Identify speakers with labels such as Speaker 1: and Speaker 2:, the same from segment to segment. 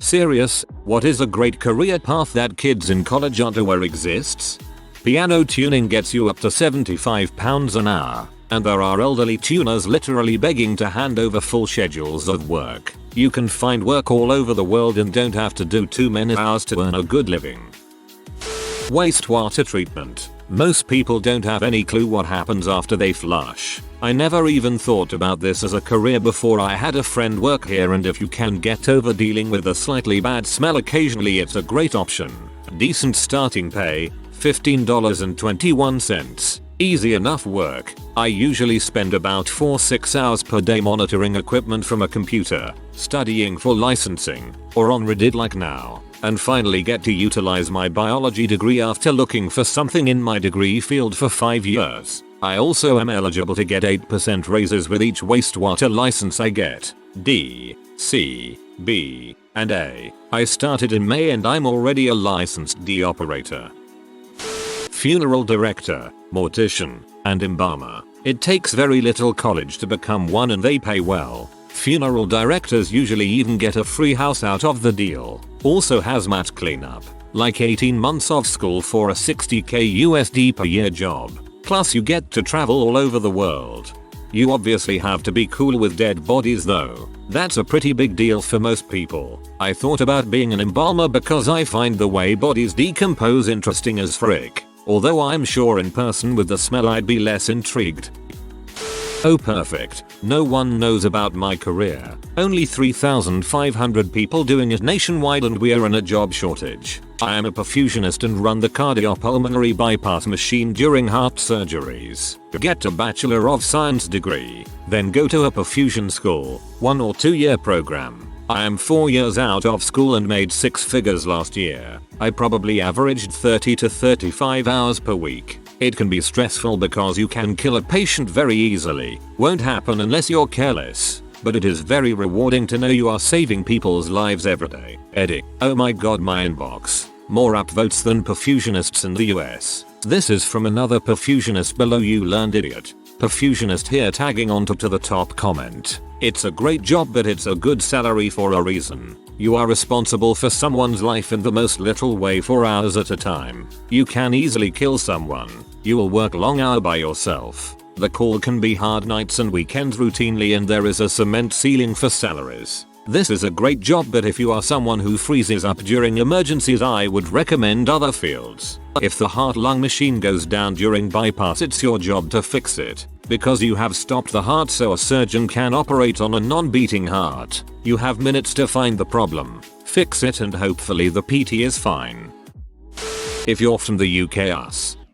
Speaker 1: Serious, what is a great career path that kids in college aren't aware exists? Piano tuning gets you up to £75 an hour, and there are elderly tuners literally begging to hand over full schedules of work. You can find work all over the world and don't have to do too many hours to earn a good living. Wastewater treatment. Most people don't have any clue what happens after they flush. I never even thought about this as a career before I had a friend work here, and if you can get over dealing with a slightly bad smell occasionally, it's a great option. Decent starting pay, $15.21. Easy enough work. I usually spend about 4-6 hours per day monitoring equipment from a computer, studying for licensing, or on Reddit like now, and finally get to utilize my biology degree after looking for something in my degree field for 5 years. I also am eligible to get 8% raises with each wastewater license I get. D, C, B, and A. I started in May and I'm already a licensed D operator. Funeral director, mortician, and embalmer. It takes very little college to become one and they pay well. Funeral directors usually even get a free house out of the deal. Also hazmat cleanup. Like 18 months off school for a $60k USD per year job. Plus you get to travel all over the world. You obviously have to be cool with dead bodies though. That's a pretty big deal for most people. I thought about being an embalmer because I find the way bodies decompose interesting as frick. Although I'm sure in person with the smell I'd be less intrigued. Oh perfect, no one knows about my career. Only 3,500 people doing it nationwide and we're in a job shortage. I am a perfusionist and run the cardiopulmonary bypass machine during heart surgeries. Get a Bachelor of Science degree, then go to a perfusion school, 1 or 2 year program. I am 4 years out of school and made 6 figures last year. I probably averaged 30 to 35 hours per week. It can be stressful because you can kill a patient very easily. Won't happen unless you're careless. But it is very rewarding to know you are saving people's lives every day. Eddie. Oh my god, my inbox. More upvotes than perfusionists in the US. This is from another perfusionist below, you learned idiot. Perfusionist here tagging onto to the top comment. It's a great job but it's a good salary for a reason. You are responsible for someone's life in the most literal way for hours at a time. You can easily kill someone. You will work long hours by yourself. The call can be hard nights and weekends routinely and there is a cement ceiling for salaries. This is a great job but if you are someone who freezes up during emergencies I would recommend other fields. If the heart-lung machine goes down during bypass it's your job to fix it. Because you have stopped the heart so a surgeon can operate on a non-beating heart. You have minutes to find the problem, fix it and hopefully the PT is fine. If you're from the UK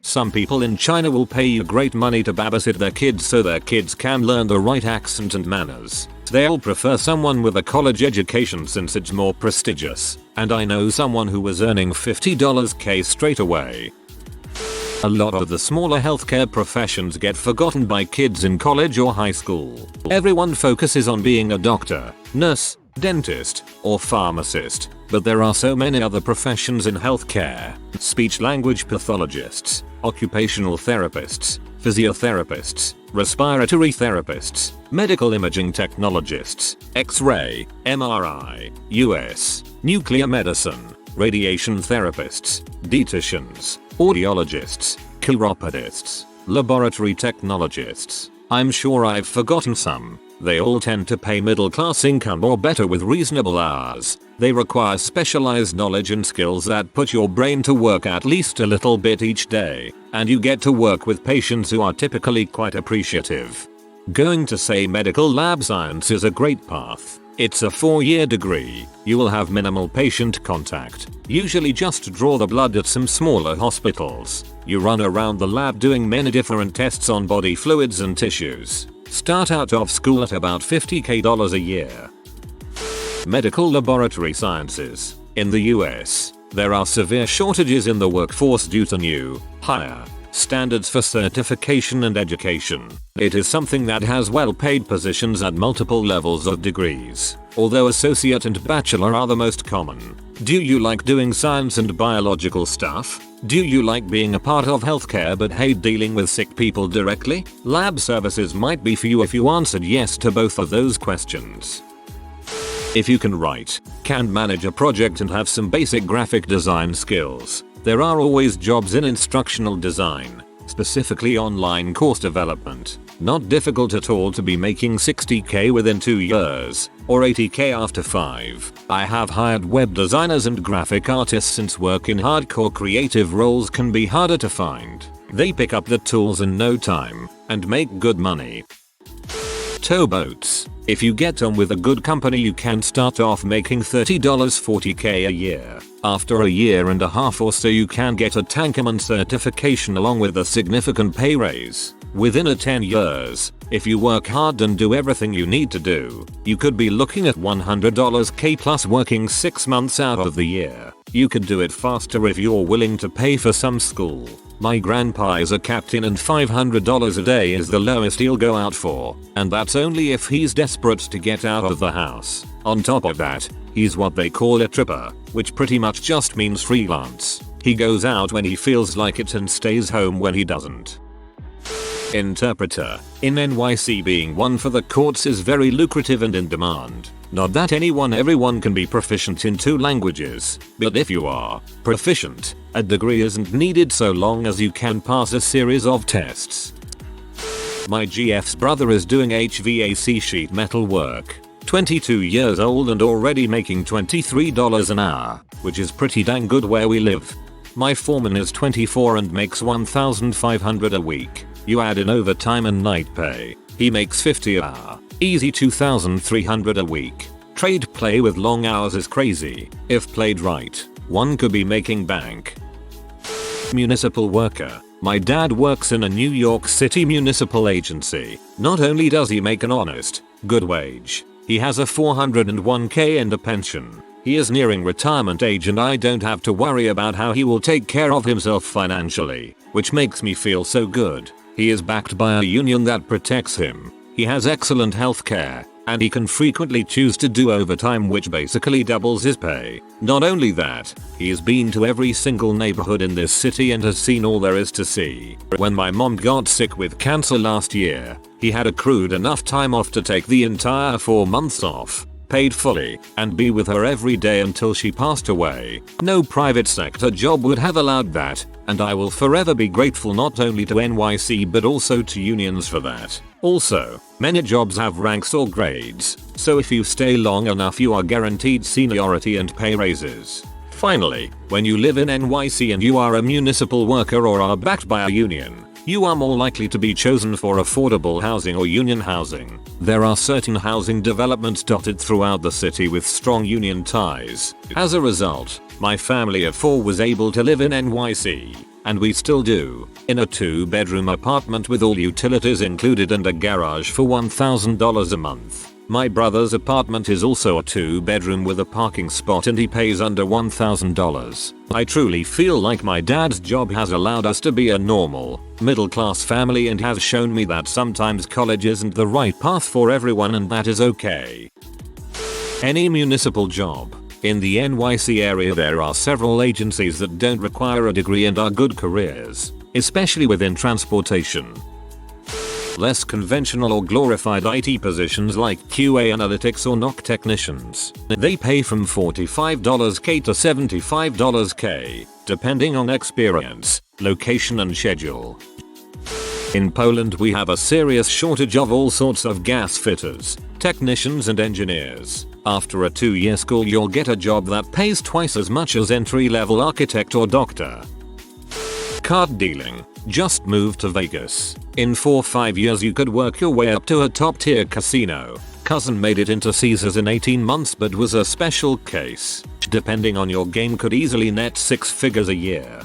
Speaker 1: some people in China will pay you great money to babysit their kids so their kids can learn the right accent and manners. They'll prefer someone with a college education since it's more prestigious. And I know someone who was earning $50k straight away. A lot of the smaller healthcare professions get forgotten by kids in college or high school. Everyone focuses on being a doctor, nurse, dentist, or pharmacist, but there are so many other professions in healthcare. Speech-language pathologists, occupational therapists, physiotherapists, respiratory therapists, medical imaging technologists, X-ray, MRI, US, nuclear medicine, radiation therapists, dietitians, audiologists, chiropodists, laboratory technologists. I'm sure I've forgotten some. They all tend to pay middle-class income or better with reasonable hours. They require specialized knowledge and skills that put your brain to work at least a little bit each day, and you get to work with patients who are typically quite appreciative. Going to say medical lab science is a great path. It's a 4-year degree. You will have minimal patient contact. Usually just draw the blood at some smaller hospitals. You run around the lab doing many different tests on body fluids and tissues. Start out of school at about $50k a year. Medical laboratory sciences. In the US, there are severe shortages in the workforce due to new, higher standards for certification and education. It is something that has well-paid positions at multiple levels of degrees, although associate and bachelor are the most common. Do you like doing science and biological stuff? Do you like being a part of healthcare but hate dealing with sick people directly? Lab services might be for you if you answered yes to both of those questions. If you can write, can manage a project and have some basic graphic design skills, there are always jobs in instructional design, specifically online course development. Not difficult at all to be making 60k within 2 years, or 80k after 5. I have hired web designers and graphic artists since work in hardcore creative roles can be harder to find. They pick up the tools in no time, and make good money. Towboats. If you get on with a good company you can start off making $30 40k a year. After a year and a half or so you can get a tankerman certification along with a significant pay raise. Within 10 years, if you work hard and do everything you need to do, you could be looking at $100k plus working 6 months out of the year. You could do it faster if you're willing to pay for some school. My grandpa is a captain and $500 a day is the lowest he'll go out for, and that's only if he's desperate to get out of the house. On top of that, he's what they call a tripper, which pretty much just means freelance. He goes out when he feels like it and stays home when he doesn't. Interpreter. In NYC being one for the courts is very lucrative and in demand. Not that everyone can be proficient in 2 languages, but if you are proficient, a degree isn't needed so long as you can pass a series of tests. My GF's brother is doing HVAC sheet metal work. 22 years old and already making $23 an hour, which is pretty dang good where we live. My foreman is 24 and makes $1,500 a week. You add in overtime and night pay, he makes $50 an hour. Easy $2,300 a week. Trade play with long hours is crazy. If played right, one could be making bank. Municipal worker. My dad works in a New York City municipal agency. Not only does he make an honest, good wage, he has a 401k and a pension. He is nearing retirement age and I don't have to worry about how he will take care of himself financially, which makes me feel so good. He is backed by a union that protects him. He has excellent healthcare, and he can frequently choose to do overtime which basically doubles his pay. Not only that, he's been to every single neighborhood in this city and has seen all there is to see. When my mom got sick with cancer last year, he had accrued enough time off to take the entire 4 months off, paid fully, and be with her every day until she passed away. No private sector job would have allowed that, and I will forever be grateful not only to NYC but also to unions for that. Also, many jobs have ranks or grades, so if you stay long enough you are guaranteed seniority and pay raises. Finally, when you live in NYC and you are a municipal worker or are backed by a union, you are more likely to be chosen for affordable housing or union housing. There are certain housing developments dotted throughout the city with strong union ties. As a result, my family of 4 was able to live in NYC, and we still do, in a 2-bedroom apartment with all utilities included and a garage for $1,000 a month. My brother's apartment is also a 2-bedroom with a parking spot and he pays under $1,000. I truly feel like my dad's job has allowed us to be a normal, middle-class family and has shown me that sometimes college isn't the right path for everyone and that is okay. Any municipal job. In the NYC area there are several agencies that don't require a degree and are good careers, especially within transportation. Less conventional or glorified IT positions like QA analytics or NOC technicians. They pay from $45k to $75k, depending on experience, location and schedule. In Poland we have a serious shortage of all sorts of gas fitters, technicians and engineers. After a 2-year school you'll get a job that pays twice as much as entry-level architect or doctor. Card dealing. Just moved to Vegas. In 4-5 years you could work your way up to a top-tier casino. Cousin made it into Caesars in 18 months but was a special case. Depending on your game could easily net 6 figures a year.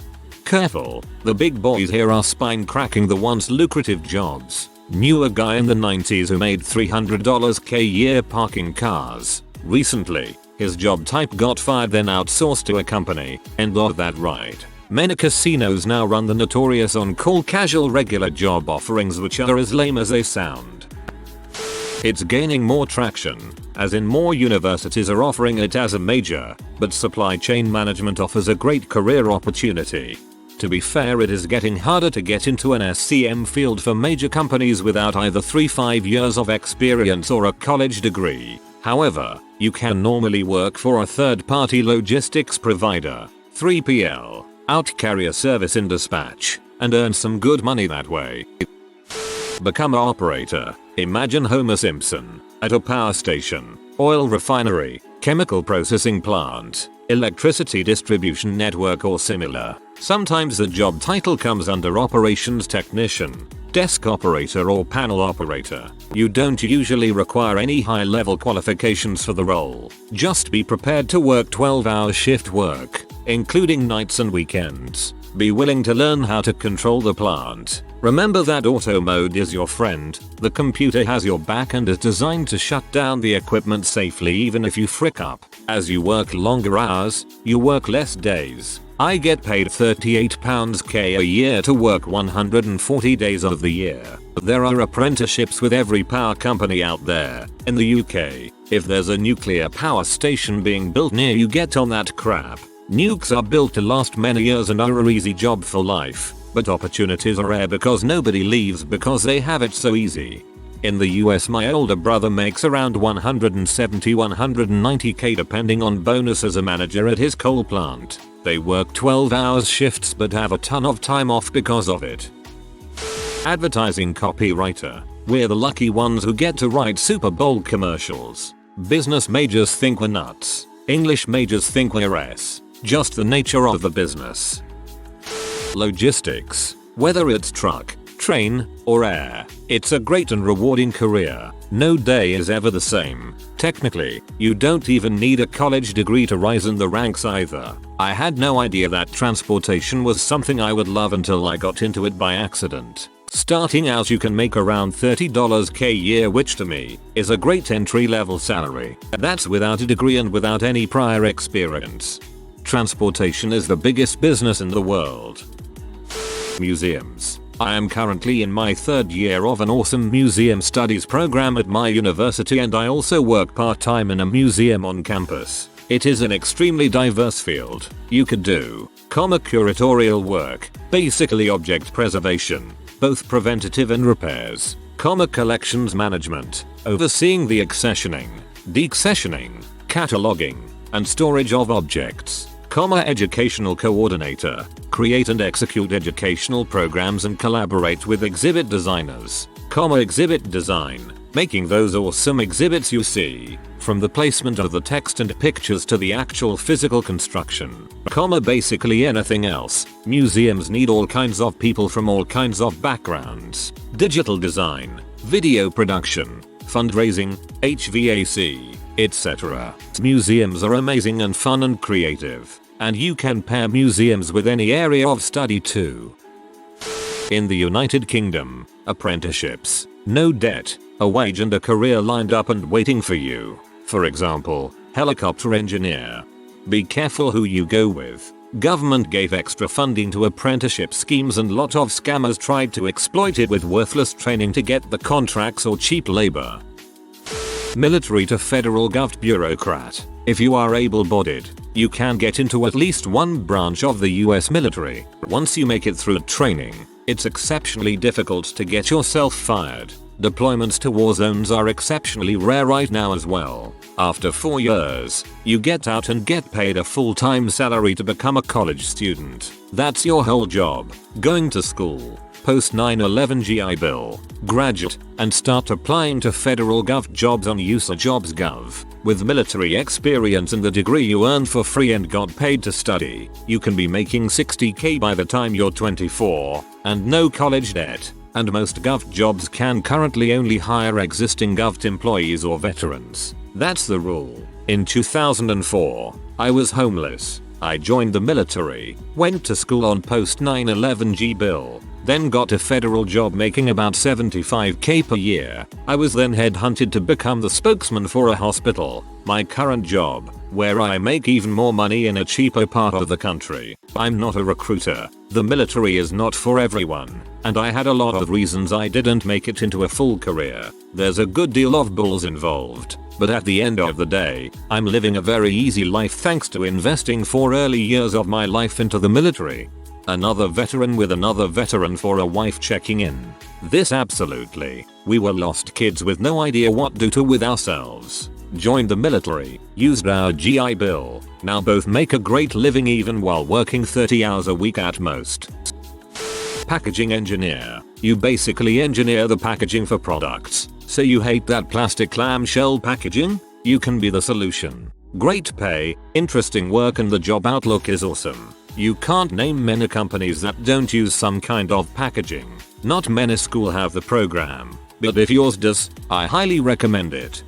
Speaker 1: Careful, the big boys here are spine-cracking the once lucrative jobs. Knew a guy in the 90s who made $300k a year parking cars. Recently, his job type got fired then outsourced to a company, and got that right. Many casinos now run the notorious on-call casual regular job offerings which are as lame as they sound. It's gaining more traction, as in more universities are offering it as a major, but supply chain management offers a great career opportunity. To be fair, it is getting harder to get into an SCM field for major companies without either 3-5 years of experience or a college degree. However, you can normally work for a third-party logistics provider, 3PL, out carrier service in dispatch, and earn some good money that way. Become an operator. Imagine Homer Simpson at a power station, oil refinery, chemical processing plant, electricity distribution network or similar. Sometimes the job title comes under operations technician, desk operator or panel operator. You don't usually require any high-level qualifications for the role. Just be prepared to work 12-hour shift work, including nights and weekends. Be willing to learn how to control the plant. Remember that auto mode is your friend. The computer has your back and is designed to shut down the equipment safely even if you frick up. As you work longer hours, you work less days. I get paid £38k a year to work 140 days of the year. There are apprenticeships with every power company out there. In the UK, if there's a nuclear power station being built near you, get on that crap. Nukes are built to last many years and are an easy job for life, but opportunities are rare because nobody leaves because they have it so easy. In the US, my older brother makes around 170-190k depending on bonus as a manager at his coal plant. They work 12-hour shifts but have a ton of time off because of it. Advertising copywriter. We're the lucky ones who get to write Super Bowl commercials. Business majors think we're nuts. English majors think we're just the nature of the business. Logistics. Whether it's truck, train, or air, it's a great and rewarding career. No day is ever the same. Technically, you don't even need a college degree to rise in the ranks either. I had no idea that transportation was something I would love until I got into it by accident. Starting out you can make around $30k a year, which to me is a great entry-level salary. That's without a degree and without any prior experience. Transportation is the biggest business in the world. Museums. I am currently in my third year of an awesome museum studies program at my university, and I also work part-time in a museum on campus. It is an extremely diverse field. You could do curatorial work, basically object preservation, both preventative and repairs, collections management, overseeing the accessioning, deaccessioning, cataloging, and storage of objects, educational coordinator, create and execute educational programs and collaborate with exhibit designers, exhibit design, making those awesome exhibits you see, from the placement of the text and pictures to the actual physical construction, basically anything else. Museums need all kinds of people from all kinds of backgrounds. Digital design, video production, fundraising, HVAC, etc. Museums are amazing and fun and creative, and you can pair museums with any area of study too. In the United Kingdom, apprenticeships, no debt, a wage and a career lined up and waiting for you. For example, helicopter engineer. Be careful who you go with. Government gave extra funding to apprenticeship schemes and lot of scammers tried to exploit it with worthless training to get the contracts or cheap labor. Military to federal gov bureaucrat. If you are able-bodied, you can get into at least one branch of the US military. Once you make it through training, it's exceptionally difficult to get yourself fired. Deployments to war zones are exceptionally rare right now as well. After 4 years, you get out and get paid a full-time salary to become a college student. That's your whole job. Going to school, post 9/11 GI Bill, graduate, and start applying to federal gov jobs on USA.jobs.gov. With military experience and the degree you earned for free and got paid to study, you can be making $60k by the time you're 24, and no college debt. And most gov jobs can currently only hire existing gov employees or veterans. That's the rule. In 2004, I was homeless. I joined the military, went to school on post 9/11 G bill, then got a federal job making about $75k per year. I was then headhunted to become the spokesman for a hospital, my current job, where I make even more money in a cheaper part of the country. I'm not a recruiter. The military is not for everyone, and I had a lot of reasons I didn't make it into a full career. There's a good deal of bulls involved, but at the end of the day, I'm living a very easy life thanks to investing 4 early years of my life into the military. Another veteran with another veteran for a wife checking in. This absolutely. We were lost kids with no idea what to do with ourselves. joined the military, used our GI Bill, now both make a great living even while working 30 hours a week at most. Packaging engineer. You basically engineer the packaging for products. So you hate that plastic clamshell packaging? You can be the solution. Great pay, interesting work, and the job outlook is awesome. You can't name many companies that don't use some kind of packaging. Not many schools have the program, but if yours does, I highly recommend it.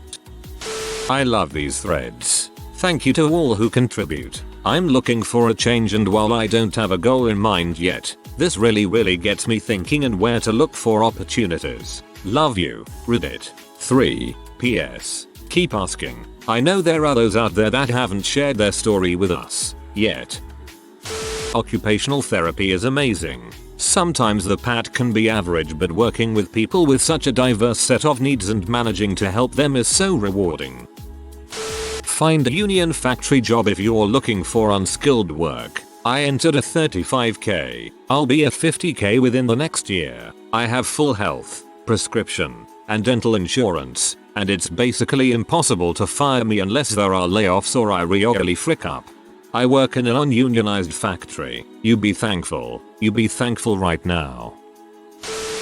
Speaker 1: I love these threads. Thank you to all who contribute. I'm looking for a change, and while I don't have a goal in mind yet, this really gets me thinking and where to look for opportunities. Love you, Reddit. 3. PS. Keep asking. I know there are those out there that haven't shared their story with us yet. Occupational therapy is amazing. Sometimes the pat can be average, but working with people with such a diverse set of needs and managing to help them is so rewarding. Find a union factory job if you're looking for unskilled work. I entered a 35k. I'll be at 50k within the next year. I have full health, prescription, and dental insurance, and it's basically impossible to fire me unless there are layoffs or I really frick up. I work in an ununionized factory. You be thankful. You be thankful right now.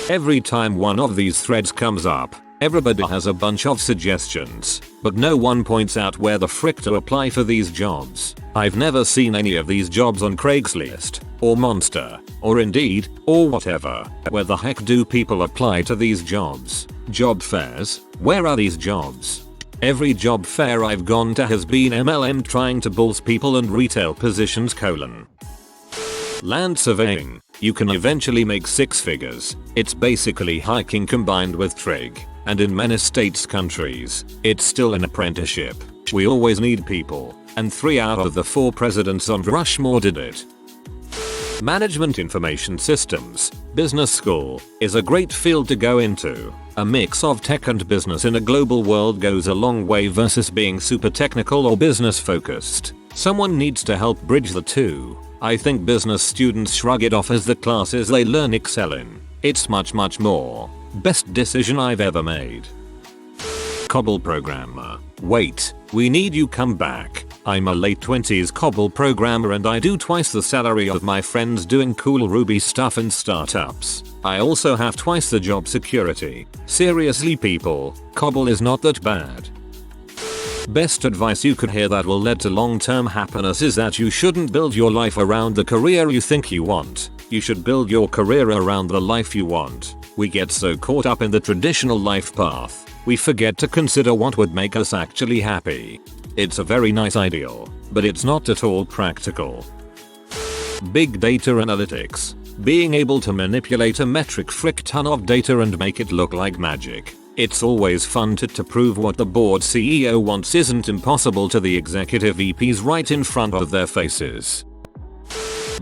Speaker 1: Every time one of these threads comes up, everybody has a bunch of suggestions, but no one points out where the frick to apply for these jobs. I've never seen any of these jobs on Craigslist, or Monster, or Indeed, or whatever. Where the heck do people apply to these jobs? Job fairs? Where are these jobs? Every job fair I've gone to has been MLM trying to bulls people and retail positions : Land surveying. You can eventually make 6 figures. It's basically hiking combined with trig. And in many states countries, it's still an apprenticeship. We always need people, and 3 out of the 4 presidents on Rushmore did it. Management information systems, business school, is a great field to go into. A mix of tech and business in a global world goes a long way versus being super technical or business focused. Someone needs to help bridge the two. I think business students shrug it off as the classes they learn excel in. It's much more. Best decision I've ever made. COBOL programmer. Wait, we need you come back. I'm a late 20s COBOL programmer and I do twice the salary of my friends doing cool Ruby stuff in startups. I also have twice the job security. Seriously people, COBOL is not that bad. Best advice you could hear that will lead to long-term happiness is that you shouldn't build your life around the career you think you want. You should build your career around the life you want. We get so caught up in the traditional life path, we forget to consider what would make us actually happy. It's a very nice ideal, but it's not at all practical. Big data analytics. Being able to manipulate a metric frick ton of data and make it look like magic. It's always fun to prove what the board CEO wants isn't impossible to the executive VPs right in front of their faces.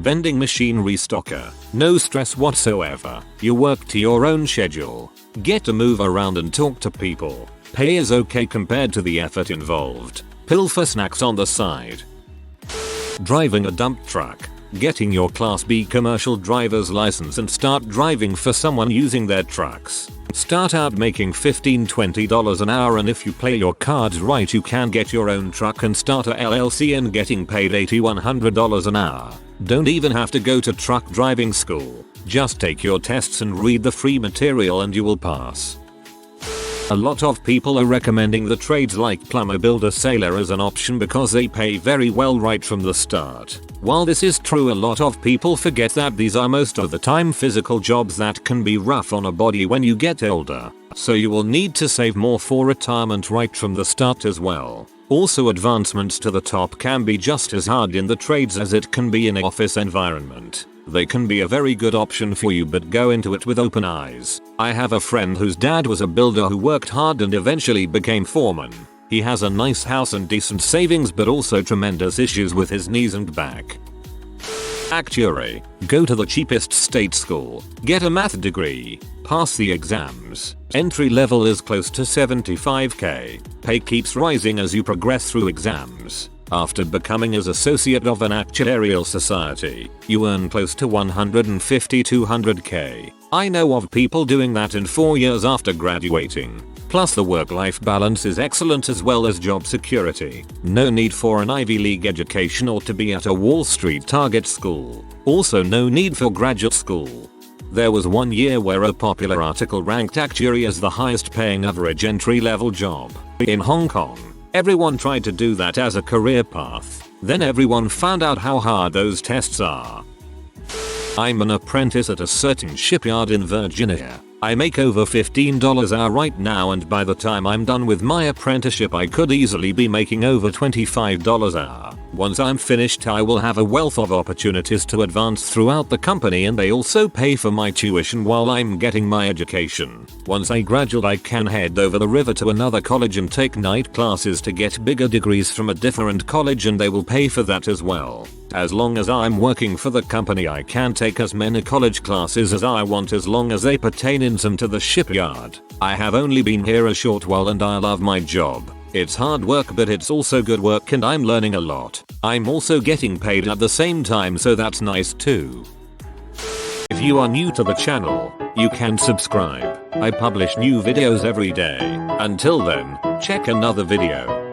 Speaker 1: Vending machine restocker. No stress whatsoever. You work to your own schedule. Get to move around and talk to people. Pay is okay compared to the effort involved. Pilfer snacks on the side. Driving a dump truck. Getting your Class B commercial driver's license and start driving for someone using their trucks. Start out making $15-20 an hour, and if you play your cards right you can get your own truck and start a LLC and getting paid $80-100 an hour. Don't even have to go to truck driving school. Just take your tests and read the free material and you will pass. A lot of people are recommending the trades like plumber, builder, sailor as an option because they pay very well right from the start. While this is true, a lot of people forget that these are most of the time physical jobs that can be rough on a body when you get older. So you will need to save more for retirement right from the start as well. Also, advancements to the top can be just as hard in the trades as it can be in an office environment. They can be a very good option for you, but go into it with open eyes. I have a friend whose dad was a builder who worked hard and eventually became foreman. He has a nice house and decent savings, but also tremendous issues with his knees and back. Actuary. Go to the cheapest state school. Get a math degree. Pass the exams. Entry level is close to 75k. Pay keeps rising as you progress through exams. After becoming as associate of an actuarial society, you earn close to 150-200k. I know of people doing that in 4 years after graduating. Plus the work-life balance is excellent as well as job security. No need for an Ivy League education or to be at a Wall Street target school. Also no need for graduate school. There was one year where a popular article ranked Actuary as the highest paying average entry-level job in Hong Kong. Everyone tried to do that as a career path. Then everyone found out how hard those tests are. I'm an apprentice at a certain shipyard in Virginia. I make over $15 an hour right now, and by the time I'm done with my apprenticeship I could easily be making over $25 an hour. Once I'm finished I will have a wealth of opportunities to advance throughout the company, and they also pay for my tuition while I'm getting my education. Once I graduate I can head over the river to another college and take night classes to get bigger degrees from a different college, and they will pay for that as well. As long as I'm working for the company I can take as many college classes as I want as long as they pertain in some to the shipyard. I have only been here a short while and I love my job. It's hard work but it's also good work and I'm learning a lot. I'm also getting paid at the same time, so that's nice too. If you are new to the channel, you can subscribe. I publish new videos every day. Until then, check another video.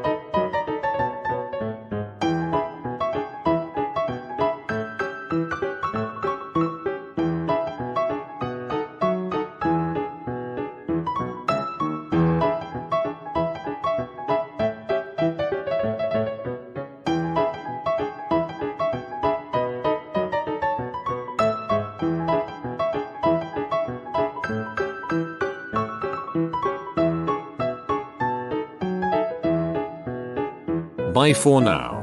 Speaker 1: Bye for now.